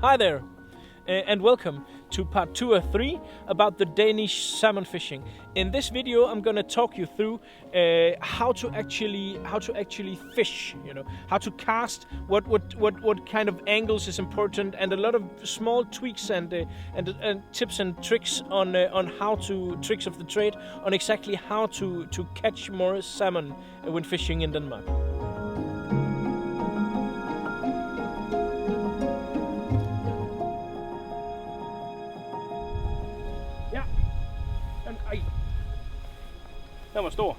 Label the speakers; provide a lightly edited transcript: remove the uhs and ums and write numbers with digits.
Speaker 1: Hi there, and welcome to part 2 or 3 about the Danish salmon fishing. In this video, I'm gonna talk you through how to actually fish. You know, how to cast, what kind of angles is important, and a lot of small tweaks and tips and tricks on tricks of the trade on exactly how to catch more salmon when fishing in Denmark. Ja, den var stor.